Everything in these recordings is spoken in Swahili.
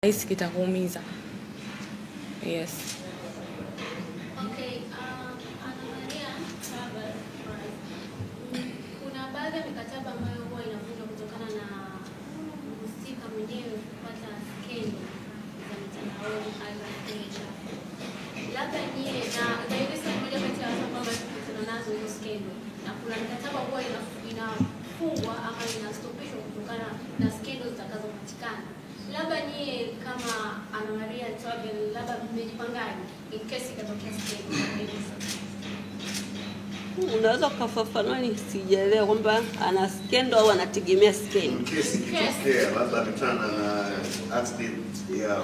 hisi kitakuumiza. Yes. Okay, Maria Travel, kuna baadhi ya mikataba ambayo huwa inavunjwa kutokana na mhusika mwenyewe kupata skendo za mitandaoni aidha kwenye. Labda nyie na Zailisa mmoja kati ya watu ambao tunakutana nazo hizo skendo, na kuna mikataba huwa inafungwa ama inastopishwa kutokana na skendo zitakazopatikana. Labda nyie kama Maria Travel, labda mmejipangaje in case ikatokea skendo? Unaweza kufafanua? Ni sijaelewa kwamba ana skendo au anategemea skendo. In case ikitokea labda ametana na accident ya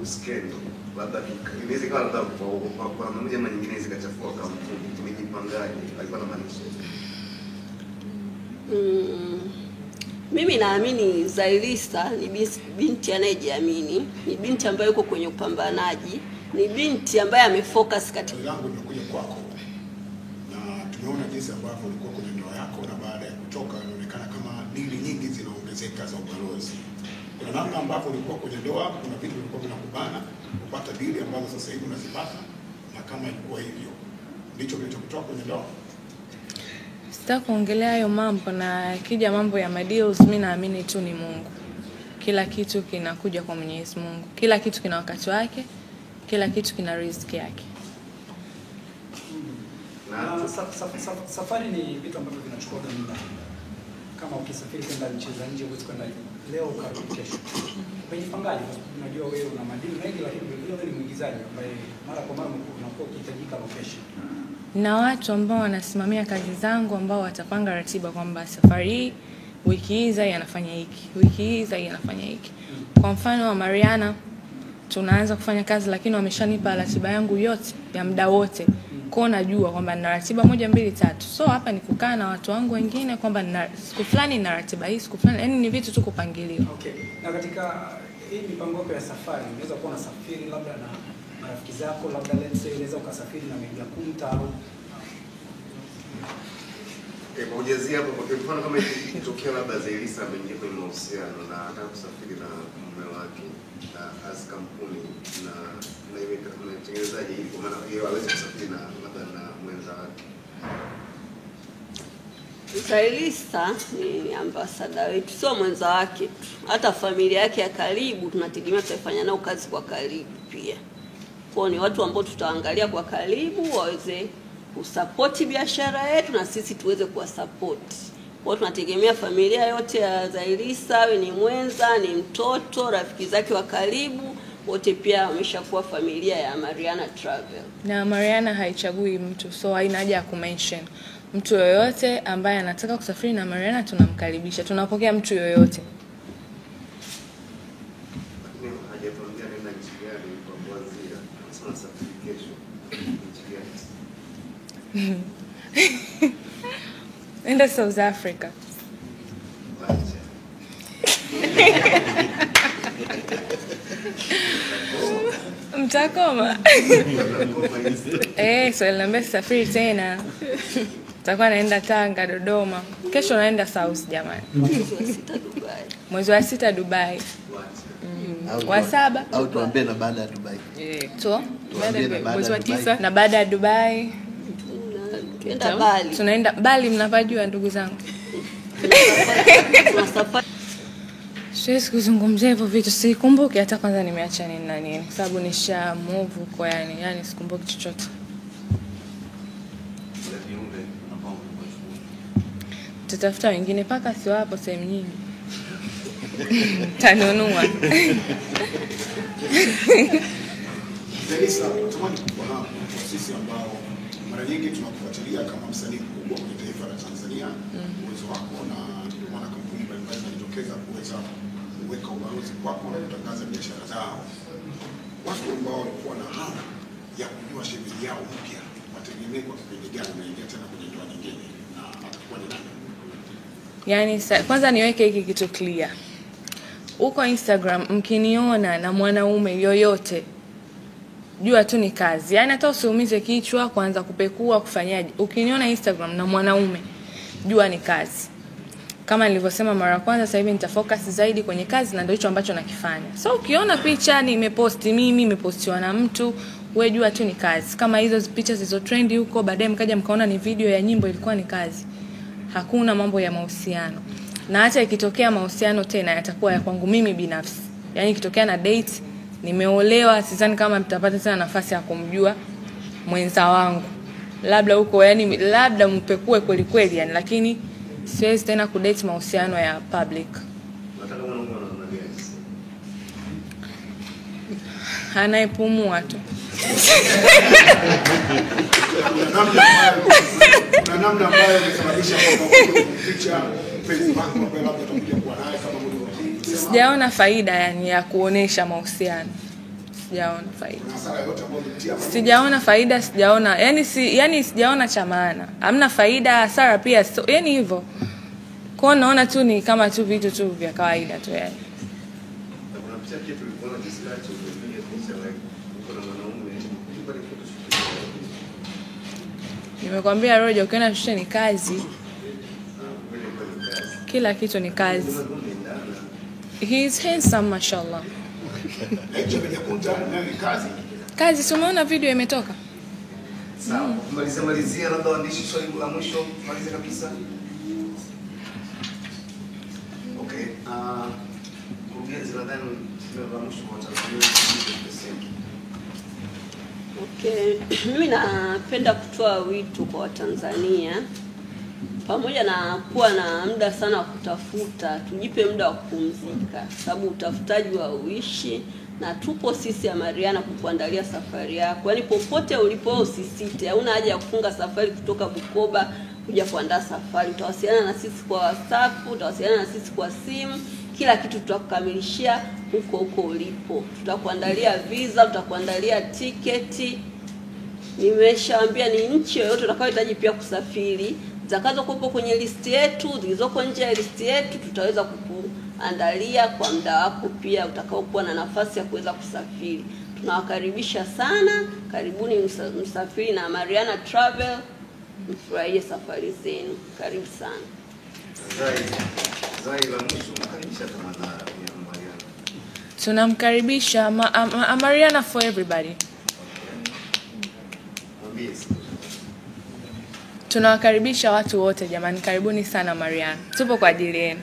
skendo, labda inaweza kama labda kwa mmoja ama nyingine zikachafua kampuni, tumejipangaje? Alikuwa na maanisha mimi naamini Zailisa ni binti anayejiamini, ni binti ambayo yuko kwenye upambanaji, ni binti ambaye amefocus katika langu. Nimekuja kwako na tumeona jinsi ambavyo ulikuwa kwenye ndoa yako, na baada ya kutoka inaonekana kama dili nyingi zinaongezeka za ubalozi. Kuna namna ambavyo ulikuwa kwenye ndoa, kuna vitu vilikuwa vinakubana kupata dili ambazo sasa hivi unazipata, na kama ilikuwa hivyo ndicho kilichokutoa kwenye ndoa. Sitaki kuongelea hayo mambo, na kija mambo ya madeals, mimi naamini tu ni Mungu. Kila kitu kinakuja kwa Mwenyezi Mungu. Kila kitu kina wakati wake, kila kitu kina riziki yake. Na safari ni vitu ambavyo vinachukua muda. Kama ukisafiri kwenda nchi za nje, huwezi kwenda leo ukarudi kesho. Umejipangaje? Unajua wewe una madini mengi, lakini wewe ni mwigizaji ambaye mara kwa mara unakuwa ukihitajika location. Na watu ambao wanasimamia kazi zangu ambao watapanga ratiba kwamba safari hii wiki hii Zai anafanya hiki, wiki hii Zai anafanya hiki. Kwa mfano wa Mariana tunaanza kufanya kazi, lakini wameshanipa ratiba yangu yote ya muda wote. Kwa najua kwamba nina ratiba 1 2 3. So hapa ni kukaa na watu wangu wengine kwamba nina siku fulani na ratiba hii, siku fulani, yani ni vitu tu kupangiliwa. Okay. Na katika hii mipango yako ya safari, unaweza kuwa unasafiri labda na marafiki zako, labda let's say unaweza ukasafiri na Media Kunta au kwa ujazia hapo, kwa mfano kama ikitokea labda Zailisa ameingia kwenye mahusiano na anataka kusafiri na mume wake na as kampuni na ile mtengenezaji hivi, kwa maana yeye hawezi kusafiri na labda na mwenza wake. Zailisa ni ambassador wetu, sio mwenza wake tu. Hata familia yake ya karibu tunategemea tutafanya nao kazi kwa karibu pia. Kwa ni watu ambao tutaangalia kwa karibu waweze kusupport biashara yetu na sisi tuweze kuwa support. Kwa tunategemea familia yote ya Zailisa, ni mwenza, ni mtoto, rafiki zake wa karibu, wote pia wameshakuwa familia ya Mariana Travel. Na Mariana haichagui mtu, so haina haja ya kumention. Mtu yoyote ambaye anataka kusafiri na Mariana tunamkaribisha. Tunapokea mtu yoyote. Enda South Africa. Mtakoma. So niambia safari tena. Tutakuwa naenda Tanga, Dodoma. Kesho naenda South jamani. Mwezi wa 6 Dubai. Wa 7 au tuambie na baada ya Dubai. Mwezi wa 9 na baada ya Dubai. Tunaenda Bali. Tunaenda Bali, mnapajua ndugu zangu. Siwezi kuzungumzia hivyo vitu, sikumbuki hata kwanza nimeacha nini na nini, kwa sababu nisha move kwa yani sikumbuki chochote. Tutafuta wengine paka sio hapo sehemu nyingi. Tanunua. Zailisa, tunatamani kufahamu sisi ambao mara nyingi tunakufuatilia kama msanii mkubwa kwenye taifa la Tanzania, uwezo wako na maana kampuni mbalimbali zinajitokeza kuweza kuweka ubalozi kwako na kutangaza biashara zao. Watu ambao walikuwa na hamu ya kujua shemeji yao mpya wategemee kwa kipindi gani unaingia tena kwenye ndoa nyingine na atakuwa ni nani? Yani kwanza niweke hiki kitu clear. Uko Instagram mkiniona na mwanaume yoyote, jua tu ni kazi. Yani hata usiumize kichwa kuanza kupekua kufanyaje. Ukiniona Instagram na mwanaume, jua ni kazi. kama nilivyosema mara kwanza, sasa hivi nitafocus zaidi kwenye kazi na ndio hicho ambacho nakifanya. So ukiona picha nimeposti mimi, imepostiwa na mtu, wewe jua tu ni kazi. Kama hizo picha zilizo trend huko baadaye mkaja mkaona ni video ya nyimbo, ilikuwa ni kazi. Hakuna mambo ya mahusiano. Na hata ikitokea mahusiano tena yatakuwa ya kwangu mimi binafsi. Yaani ikitokea na date, nimeolewa, sidhani kama mtapata tena nafasi ya kumjua mwenza wangu. Labda huko yani labda mpekue kweli kweli yani, lakini siwezi tena kudate mahusiano ya public. Nataka mwanangu anaona gani? Anaipumua tu. Kuna namna ambayo imesababisha kwamba picha mpenzi wako ambaye labda utakuja kuwa naye kama mtu. Sijaona faida yani ya kuonesha mahusiano. Sijaona faida. Sijaona faida, sijaona yani sijaona cha maana. Hamna faida, hasara pia. So, yani hivyo. Kwa naona tu ni kama tu vitu tu vya kawaida tu yani. Kuna picha kitu tulikuwa na discuss kwenye picha like uko na mwanaume pale photoshoot. Nimekwambia Roger, ukiona shule ni kazi. Kila kitu ni kazi. He is handsome mashallah. Kazi, tumeona video imetoka. Sawa, malizia labda waandishi swali la mwisho, maliza kabisa. Okay, kurugenzi nadhani la mwisho kwa Tanzania. Okay, mimi napenda kutoa wito kwa Watanzania, pamoja na kuwa na muda sana wa kutafuta, tujipe muda wa kupumzika, sababu utafutaji wa uishi, na tupo sisi ya Mariana kukuandalia safari yako. Yaani popote ulipo usisite, hauna haja ya kufunga safari kutoka Bukoba kuja kuandaa safari. Utawasiliana na sisi kwa WhatsApp, utawasiliana na sisi kwa simu, kila kitu tutakukamilishia huko ulipo. Tutakuandalia visa, tutakuandalia tiketi. Nimeshaambia ni nchi yoyote utakayohitaji pia kusafiri, zitakazokuwepo kwenye listi yetu, zilizoko nje ya listi yetu, tutaweza kukuandalia kwa muda wako pia utakaokuwa na nafasi ya kuweza kusafiri. Tunawakaribisha sana, karibuni msafiri na Mariana Travel, mfurahie safari zenu. Karibu sana. Zai la mwisho mkaribisha kama na Mariana. Tunamkaribisha Mariana for everybody. Tunawakaribisha watu wote jamani, karibuni sana Mariana. Tupo kwa ajili yenu.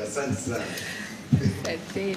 Asante sana. Asante.